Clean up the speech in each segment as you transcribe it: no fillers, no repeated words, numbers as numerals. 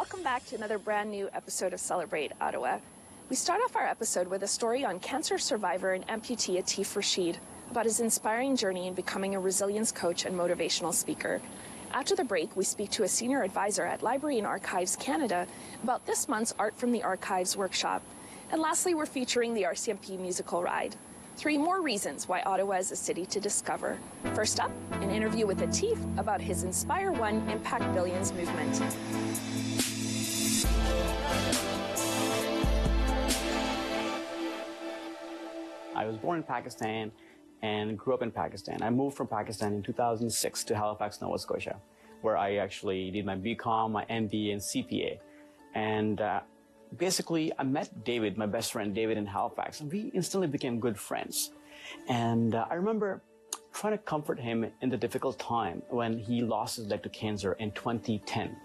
Welcome back to another brand new episode of Celebrate Ottawa. We start off our episode with a story on cancer survivor and amputee Atif Rashid about his inspiring journey in becoming a resilience coach and motivational speaker. After the break, we speak to a senior advisor at Library and Archives Canada about this month's Art from the Archives workshop. And lastly, we're featuring the RCMP musical ride. 3 more reasons why Ottawa is a city to discover. First up, an interview with Atif about his Inspire1 Impact Billions movement. I was born in Pakistan and grew up in Pakistan. I moved from Pakistan in 2006 to Halifax, Nova Scotia, where I actually did my BCom, my MBA, and CPA. And basically, I met David, my best friend David, in Halifax, and we instantly became good friends. And I remember trying to comfort him in the difficult time when he lost his leg to cancer in 2010.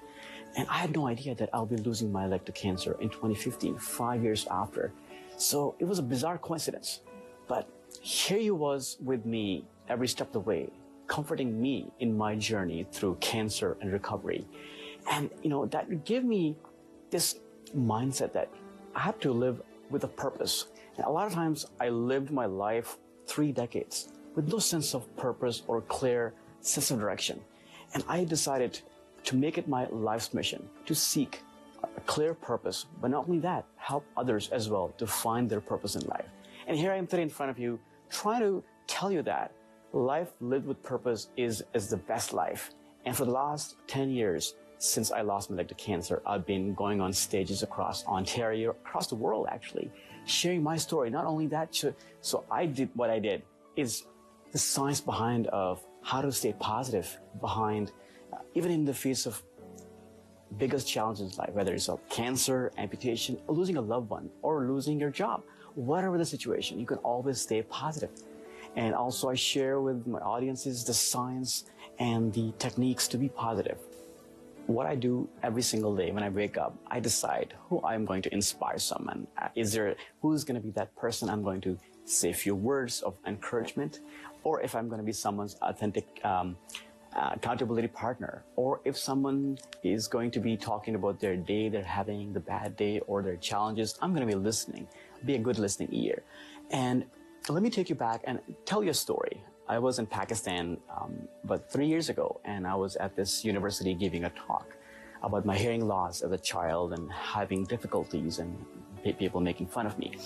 And I had no idea that I'll be losing my leg to cancer in 2015, 5 years after. So it was a bizarre coincidence. But here he was with me every step of the way, comforting me in my journey through cancer and recovery. And, that gave me this mindset that I have to live with a purpose. And a lot of times I lived my life 3 decades with no sense of purpose or clear sense of direction. And I decided to make it my life's mission to seek a clear purpose, but not only that, help others as well to find their purpose in life. And here I am today in front of you, trying to tell you that life lived with purpose is the best life. And for the last 10 years, since I lost my leg to cancer, I've been going on stages across Ontario, across the world actually, sharing my story. Not only that, so I did what I did is the science behind of how to stay positive behind, even in the face of biggest challenges in life, whether it's a cancer, amputation, or losing a loved one, or losing your job. Whatever the situation, you can always stay positive. And also I share with my audiences the science and the techniques to be positive. What I do every single day when I wake up, I decide who I'm going to inspire someone. Who's going to be that person I'm going to say a few words of encouragement, or if I'm going to be someone's authentic accountability partner, or if someone is going to be talking about their day, they're having the bad day or their challenges, I'm going to be listening, be a good listening ear. And let me take you back and tell you a story. I was in Pakistan about 3 years ago, and I was at this university giving a talk about my hearing loss as a child and having difficulties and people making fun of me.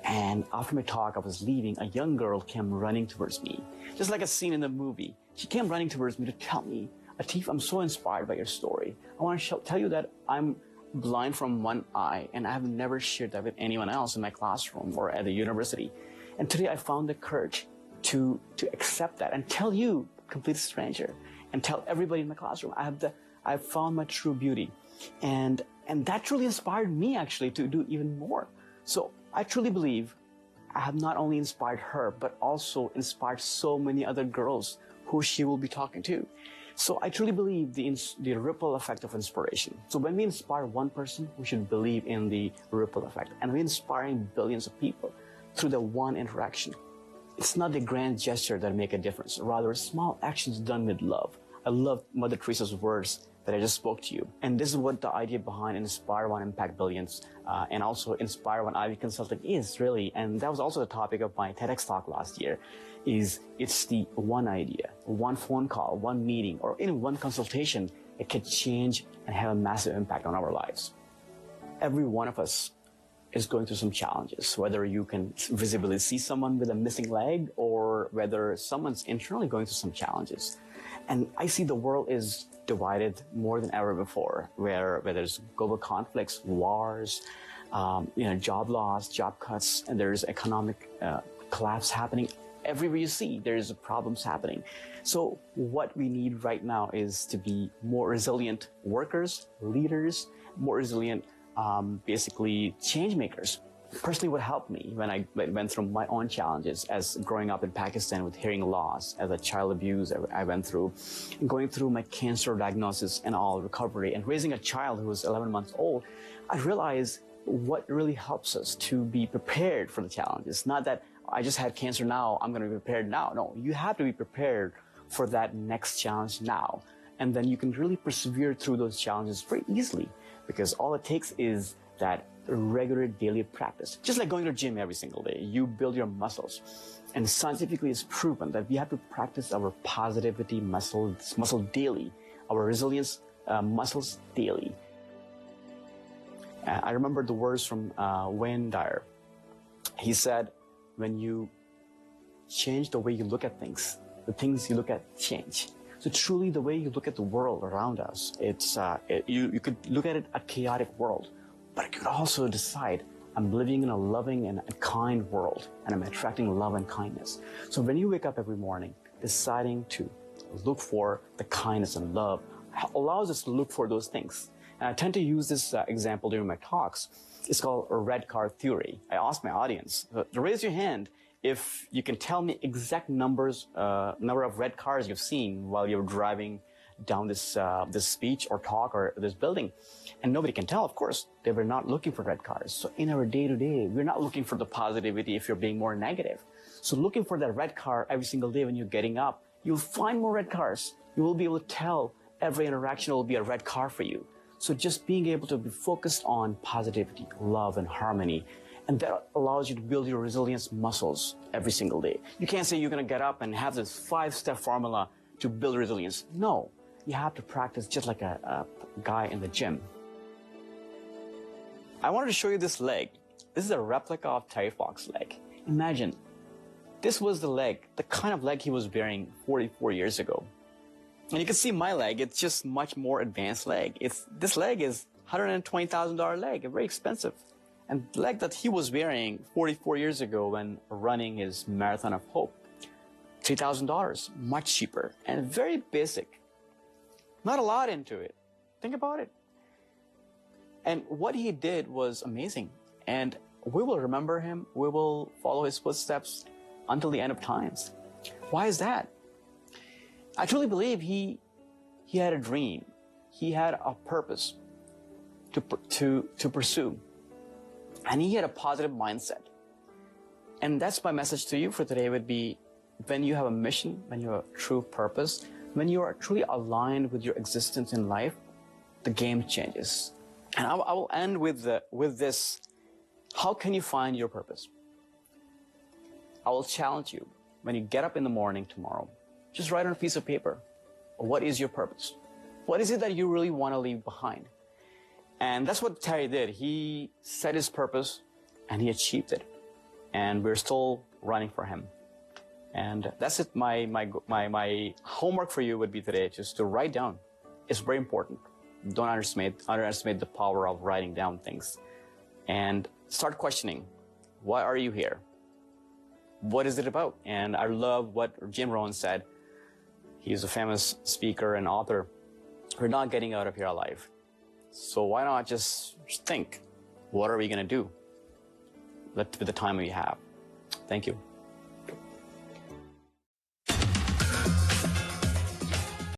And after my talk, I was leaving, a young girl came running towards me, just like a scene in the movie. She came running towards me to tell me, Atif, I'm so inspired by your story. I want to tell you that I'm blind from one eye, and I have never shared that with anyone else in my classroom or at the university. And today I found the courage to accept that and tell you, complete stranger, and tell everybody in my classroom, I've found my true beauty. And that truly inspired me actually to do even more. So I truly believe I have not only inspired her, but also inspired so many other girls who she will be talking to. So I truly believe the ripple effect of inspiration. So when we inspire one person, we should believe in the ripple effect. And we're inspiring billions of people through the one interaction. It's not the grand gesture that make a difference, rather small actions done with love. I love Mother Teresa's words that I just spoke to you. And this is what the idea behind Inspire1 Impact Billions and also Inspire1 IV Consulting is really. And that was also the topic of my TEDx talk last year. It's the one idea, one phone call, one meeting, or even one consultation. It can change and have a massive impact on our lives. Every one of us is going through some challenges, whether you can visibly see someone with a missing leg or whether someone's internally going through some challenges. And I see the world is divided more than ever before, where there's global conflicts, wars, job loss, job cuts, and there's economic collapse happening. Everywhere you see, there's problems happening. So what we need right now is to be more resilient workers, leaders, more resilient basically change makers. Personally, what helped me when I went through my own challenges as growing up in Pakistan with hearing loss, as a child abuse I went through, and going through my cancer diagnosis and all recovery, and raising a child who was 11 months old, I realized what really helps us to be prepared for the challenges. Not that I just had cancer now, I'm going to be prepared now. No, you have to be prepared for that next challenge now. And then you can really persevere through those challenges very easily, because all it takes is that regular daily practice. Just like going to the gym every single day, you build your muscles. And scientifically it's proven that we have to practice our positivity muscle daily, our resilience muscles daily. I remember the words from Wayne Dyer. He said, when you change the way you look at things, the things you look at change. So truly the way you look at the world around us, you could look at it a chaotic world, but you could also decide, I'm living in a loving and a kind world, and I'm attracting love and kindness. So when you wake up every morning, deciding to look for the kindness and love allows us to look for those things. And I tend to use this example during my talks. It's called a red car theory. I ask my audience to raise your hand if you can tell me exact number of red cars you've seen while you're driving down this speech or talk or this building. And nobody can tell, of course. They were not looking for red cars. So in our day-to-day, we're not looking for the positivity if you're being more negative. So looking for that red car every single day when you're getting up, you'll find more red cars. You will be able to tell every interaction will be a red car for you. So just being able to be focused on positivity, love, and harmony, and that allows you to build your resilience muscles every single day. You can't say you're going to get up and have this 5-step formula to build resilience. No, you have to practice just like a guy in the gym. I wanted to show you this leg. This is a replica of Terry Fox's leg. Imagine, this was the leg, the kind of leg he was wearing 44 years ago. And you can see my leg, it's just much more advanced leg. This leg is $120,000 leg, very expensive. And the leg that he was wearing 44 years ago when running his Marathon of Hope, $3,000, much cheaper and very basic. Not a lot into it. Think about it. And what he did was amazing. And we will remember him. We will follow his footsteps until the end of times. Why is that? I truly believe he had a dream. He had a purpose to pursue. And he had a positive mindset. And that's my message to you for today would be, when you have a mission, when you have a true purpose, when you are truly aligned with your existence in life, the game changes. And I will end with this. How can you find your purpose? I will challenge you, when you get up in the morning tomorrow, just write on a piece of paper, what is your purpose? What is it that you really want to leave behind? And that's what Terry did. He set his purpose and he achieved it. And we're still running for him. And that's it. My homework for you would be today just to write down. It's very important. Don't underestimate the power of writing down things. And start questioning, why are you here? What is it about? And I love what Jim Rohn said. He's a famous speaker and author. We're not getting out of here alive. So why not just think, what are we going to do with the time we have? Thank you.